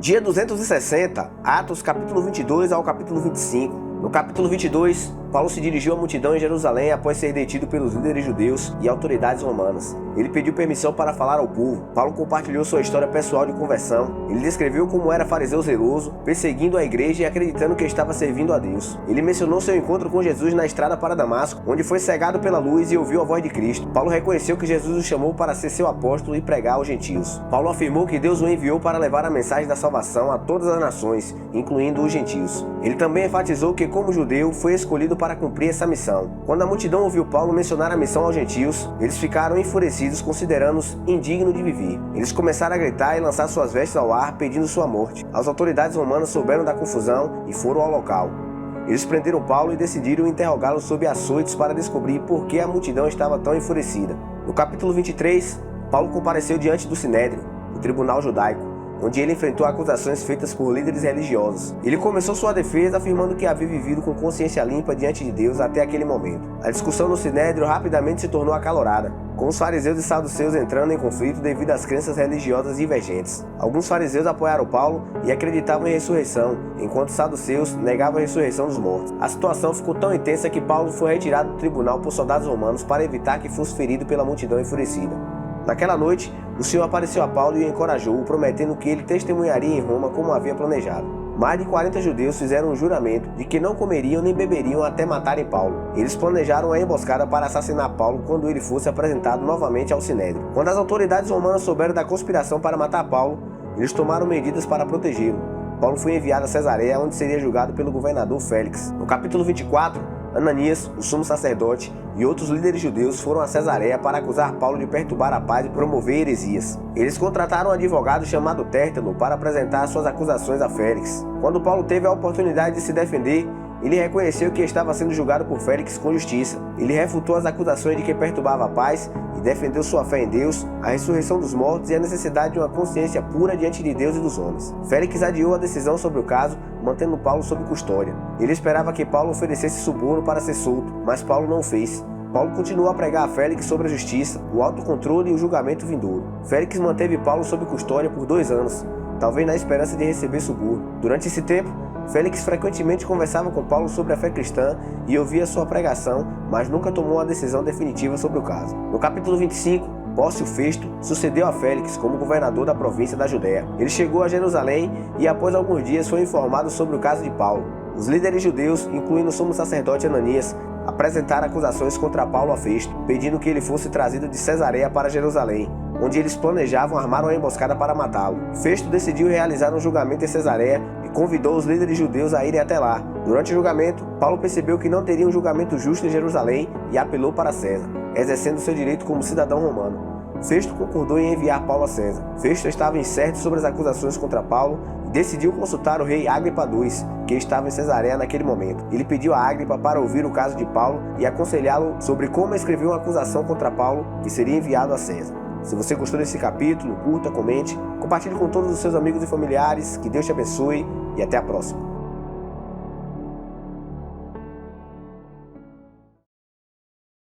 Dia 260, Atos capítulo 22 ao capítulo 25. No capítulo 22, Paulo se dirigiu à multidão em Jerusalém após ser detido pelos líderes judeus e autoridades romanas. Ele pediu permissão para falar ao povo. Paulo compartilhou sua história pessoal de conversão. Ele descreveu como era fariseu zeloso, perseguindo a igreja e acreditando que estava servindo a Deus. Ele mencionou seu encontro com Jesus na estrada para Damasco, onde foi cegado pela luz e ouviu a voz de Cristo. Paulo reconheceu que Jesus o chamou para ser seu apóstolo e pregar aos gentios. Paulo afirmou que Deus o enviou para levar a mensagem da salvação a todas as nações, incluindo os gentios. Ele também enfatizou que, como judeu, foi escolhido para cumprir essa missão. Quando a multidão ouviu Paulo mencionar a missão aos gentios, eles ficaram enfurecidos, considerando-os indignos de viver. Eles começaram a gritar e lançar suas vestes ao ar, pedindo sua morte. As autoridades romanas souberam da confusão e foram ao local. Eles prenderam Paulo e decidiram interrogá-lo sob açoites para descobrir por que a multidão estava tão enfurecida. No capítulo 23, Paulo compareceu diante do Sinédrio, o tribunal judaico, onde ele enfrentou acusações feitas por líderes religiosos. Ele começou sua defesa afirmando que havia vivido com consciência limpa diante de Deus até aquele momento. A discussão no Sinédrio rapidamente se tornou acalorada, com os fariseus e saduceus entrando em conflito devido às crenças religiosas divergentes. Alguns fariseus apoiaram Paulo e acreditavam em ressurreição, enquanto os saduceus negavam a ressurreição dos mortos. A situação ficou tão intensa que Paulo foi retirado do tribunal por soldados romanos para evitar que fosse ferido pela multidão enfurecida. Naquela noite, o Senhor apareceu a Paulo e o encorajou, prometendo que ele testemunharia em Roma como havia planejado. Mais de 40 judeus fizeram um juramento de que não comeriam nem beberiam até matarem Paulo. Eles planejaram a emboscada para assassinar Paulo quando ele fosse apresentado novamente ao Sinédrio. Quando as autoridades romanas souberam da conspiração para matar Paulo, eles tomaram medidas para protegê-lo. Paulo foi enviado a Cesareia, onde seria julgado pelo governador Félix. No capítulo 24, Ananias, o sumo sacerdote, e outros líderes judeus foram a Cesareia para acusar Paulo de perturbar a paz e promover heresias. Eles contrataram um advogado chamado Tértulo para apresentar suas acusações a Félix. Quando Paulo teve a oportunidade de se defender, ele reconheceu que estava sendo julgado por Félix com justiça. Ele refutou as acusações de que perturbava a paz e defendeu sua fé em Deus, a ressurreição dos mortos e a necessidade de uma consciência pura diante de Deus e dos homens. Félix adiou a decisão sobre o caso, mantendo Paulo sob custódia. Ele esperava que Paulo oferecesse suborno para ser solto, mas Paulo não o fez. Paulo continuou a pregar a Félix sobre a justiça, o autocontrole e o julgamento vindouro. Félix manteve Paulo sob custódia por 2 anos, talvez na esperança de receber suborno. Durante esse tempo, Félix frequentemente conversava com Paulo sobre a fé cristã e ouvia sua pregação, mas nunca tomou uma decisão definitiva sobre o caso. No capítulo 25, Pórcio Festo sucedeu a Félix como governador da província da Judéia. Ele chegou a Jerusalém e após alguns dias foi informado sobre o caso de Paulo. Os líderes judeus, incluindo o sumo sacerdote Ananias, apresentaram acusações contra Paulo a Festo, pedindo que ele fosse trazido de Cesareia para Jerusalém, onde eles planejavam armar uma emboscada para matá-lo. Festo decidiu realizar um julgamento em Cesareia e convidou os líderes judeus a irem até lá. Durante o julgamento, Paulo percebeu que não teria um julgamento justo em Jerusalém e apelou para César, exercendo seu direito como cidadão romano. Festo concordou em enviar Paulo a César. Festo estava incerto sobre as acusações contra Paulo e decidiu consultar o rei Agripa II, que estava em Cesareia naquele momento. Ele pediu a Agripa para ouvir o caso de Paulo e aconselhá-lo sobre como escrever uma acusação contra Paulo que seria enviado a César. Se você gostou desse capítulo, curta, comente, compartilhe com todos os seus amigos e familiares, que Deus te abençoe e até a próxima.